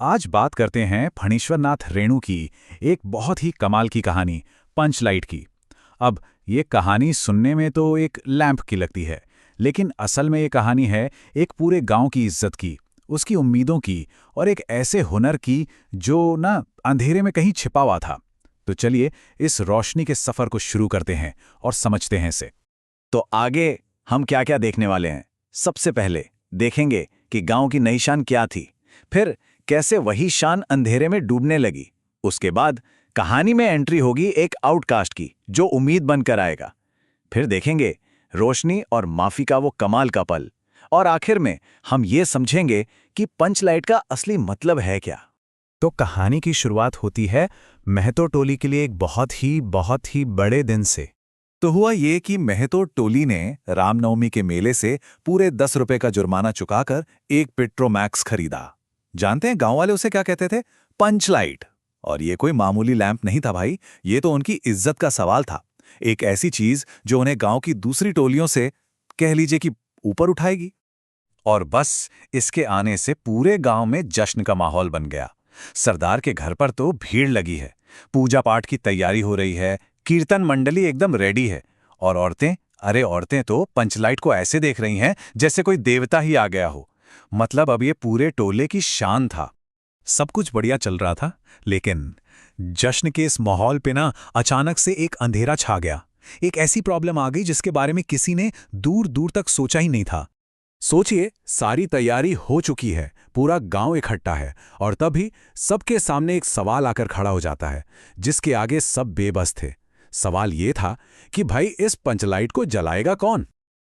आज बात करते हैं फणीश्वरनाथ रेणु की एक बहुत ही कमाल की कहानी पंचलाइट की। अब ये कहानी सुनने में तो एक लैंप की लगती है, लेकिन असल में ये कहानी है एक पूरे गांव की इज्जत की, उसकी उम्मीदों की और एक ऐसे हुनर की जो ना अंधेरे में कहीं छिपा हुआ था। तो चलिए इस रोशनी के सफर को शुरू करते हैं और समझते हैं इसे। तो आगे हम क्या क्या देखने वाले हैं। सबसे पहले देखेंगे कि गांव की नई शान क्या थी, फिर कैसे वही शान अंधेरे में डूबने लगी। उसके बाद कहानी में एंट्री होगी एक आउटकास्ट की जो उम्मीद बनकर आएगा। फिर देखेंगे रोशनी और माफी का वो कमाल का पल, और आखिर में हम ये समझेंगे कि पंचलाइट का असली मतलब है क्या। तो कहानी की शुरुआत होती है महतो टोली के लिए एक बहुत ही बड़े दिन से। तो हुआ ये कि महतो टोली ने रामनवमी के मेले से पूरे 10 रुपए का जुर्माना चुकाकर एक पेट्रोमैक्स खरीदा। जानते हैं गांव वाले उसे क्या कहते थे? पंचलाइट। और ये कोई मामूली लैंप नहीं था भाई, ये तो उनकी इज्जत का सवाल था। एक ऐसी चीज जो उन्हें गांव की दूसरी टोलियों से कह लीजिए कि ऊपर उठाएगी। और बस इसके आने से पूरे गांव में जश्न का माहौल बन गया। सरदार के घर पर तो भीड़ लगी है, पूजा पाठ की तैयारी हो रही है, कीर्तन मंडली एकदम रेडी है। और औरतें तो पंचलाइट को ऐसे देख रही हैं जैसे कोई देवता ही आ गया हो। मतलब अब ये पूरे टोले की शान था। सब कुछ बढ़िया चल रहा था, लेकिन जश्न के इस माहौल पे ना अचानक से एक अंधेरा छा गया। एक ऐसी प्रॉब्लम आ गई जिसके बारे में किसी ने दूर दूर तक सोचा ही नहीं था। सोचिए, सारी तैयारी हो चुकी है, पूरा गांव इकट्ठा है, और तभी सबके सामने एक सवाल आकर खड़ा हो जाता है जिसके आगे सब बेबस थे। सवाल ये था कि भाई इस पंचलाइट को जलाएगा कौन?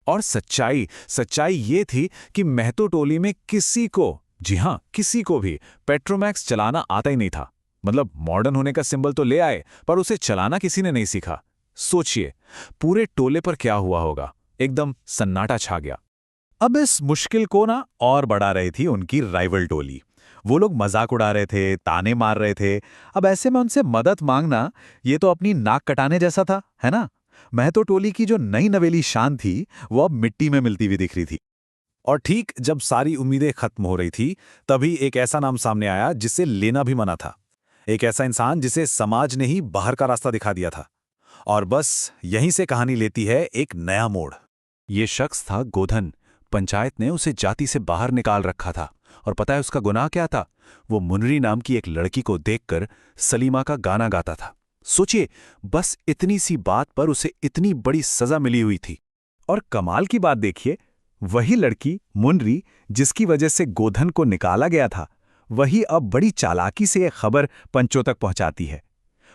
और सच्चाई ये थी कि महतो टोली में किसी को, जी हां किसी को भी पेट्रोमैक्स चलाना आता ही नहीं था। मतलब मॉडर्न होने का सिंबल तो ले आए, पर उसे चलाना किसी ने नहीं सीखा। सोचिए पूरे टोले पर क्या हुआ होगा। एकदम सन्नाटा छा गया। अब इस मुश्किल को ना और बढ़ा रही थी उनकी राइवल टोली। वो लोग मजाक उड़ा रहे थे, ताने मार रहे थे। अब ऐसे में उनसे मदद मांगना ये तो अपनी नाक कटाने जैसा था, है ना? महतो टोली की जो नई नवेली शान थी वो अब मिट्टी में मिलती हुई दिख रही थी। और ठीक जब सारी उम्मीदें खत्म हो रही थी, तभी एक ऐसा नाम सामने आया जिसे लेना भी मना था। एक ऐसा इंसान जिसे समाज ने ही बाहर का रास्ता दिखा दिया था। और बस यहीं से कहानी लेती है एक नया मोड़। ये शख्स था गोधन। पंचायत ने उसे जाति से बाहर निकाल रखा था। और पता है उसका गुनाह क्या था? वो मुनरी नाम की एक लड़की को देखकर सलीमा का गाना गाता था। सोचिए, बस इतनी सी बात पर उसे इतनी बड़ी सजा मिली हुई थी। और कमाल की बात देखिए, वही लड़की मुनरी जिसकी वजह से गोधन को निकाला गया था, वही अब बड़ी चालाकी से यह खबर पंचों तक पहुंचाती है।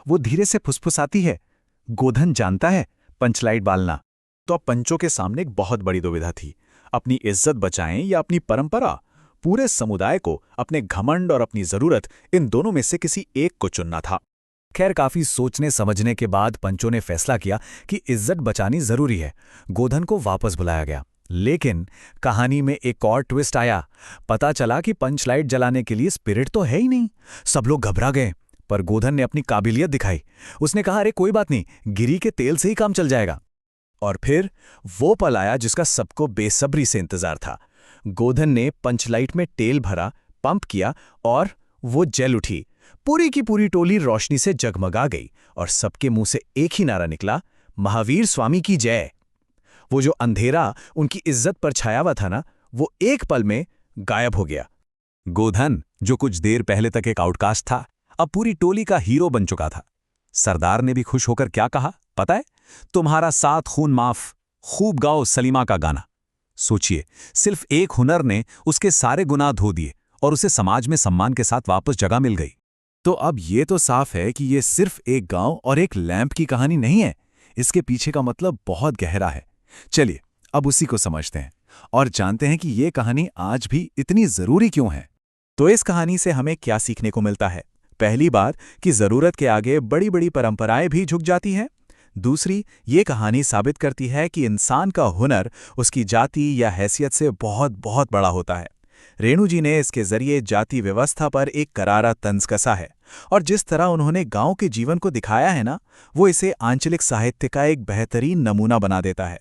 वो धीरे से फुसफुसाती है, गोधन जानता है पंचलाइट बालना। तो अब पंचों के सामने एक बहुत बड़ी दुविधा थी, अपनी इज्जत बचाएं या अपनी परंपरा। पूरे समुदाय को अपने घमंड और अपनी जरूरत, इन दोनों में से किसी एक को चुनना था। खैर, काफी सोचने समझने के बाद पंचों ने फैसला किया कि इज्जत बचानी जरूरी है। गोधन को वापस बुलाया गया। लेकिन कहानी में एक और ट्विस्ट आया। पता चला कि पंचलाइट जलाने के लिए स्पिरिट तो है ही नहीं। सब लोग घबरा गए, पर गोधन ने अपनी काबिलियत दिखाई। उसने कहा, अरे कोई बात नहीं, गिरी के तेल से ही काम चल जाएगा। और फिर वो पल आया जिसका सबको बेसब्री से इंतजार था। गोधन ने पंचलाइट में तेल भरा, पंप किया और वो जल उठी। पूरी की पूरी टोली रोशनी से जगमगा गई और सबके मुंह से एक ही नारा निकला, महावीर स्वामी की जय। वो जो अंधेरा उनकी इज्जत पर छाया हुआ था ना, वो एक पल में गायब हो गया। गोधन, जो कुछ देर पहले तक एक आउटकास्ट था, अब पूरी टोली का हीरो बन चुका था। सरदार ने भी खुश होकर क्या कहा पता है? तुम्हारा 7 खून माफ, खूब गाओ सलीमा का गाना। सोचिए, सिर्फ एक हुनर ने उसके सारे गुनाह धो दिए और उसे समाज में सम्मान के साथ वापस जगह मिल गई। तो अब ये तो साफ है कि ये सिर्फ एक गांव और एक लैंप की कहानी नहीं है। इसके पीछे का मतलब बहुत गहरा है। चलिए अब उसी को समझते हैं और जानते हैं कि ये कहानी आज भी इतनी जरूरी क्यों है। तो इस कहानी से हमें क्या सीखने को मिलता है? पहली बात कि जरूरत के आगे बड़ी बड़ी परंपराएं भी झुक जाती हैं। दूसरी, ये कहानी साबित करती है कि इंसान का हुनर उसकी जाति या हैसियत से बहुत बहुत बड़ा होता है। रेणु जी ने इसके जरिए जाति व्यवस्था पर एक करारा तंज कसा है, और जिस तरह उन्होंने गांव के जीवन को दिखाया है ना, वो इसे आंचलिक साहित्य का एक बेहतरीन नमूना बना देता है।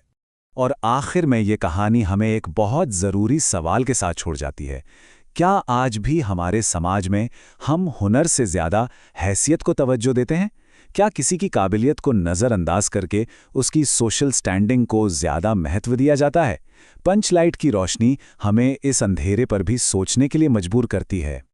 और आखिर में ये कहानी हमें एक बहुत ज़रूरी सवाल के साथ छोड़ जाती है क्या आज भी हमारे समाज में हम हुनर से ज्यादा हैसियत को तवज्जो देते हैं? क्या किसी की काबिलियत को नज़रअंदाज करके उसकी सोशल स्टैंडिंग को ज्यादा महत्व दिया जाता है? पंच लाइट की रोशनी हमें इस अंधेरे पर भी सोचने के लिए मजबूर करती है।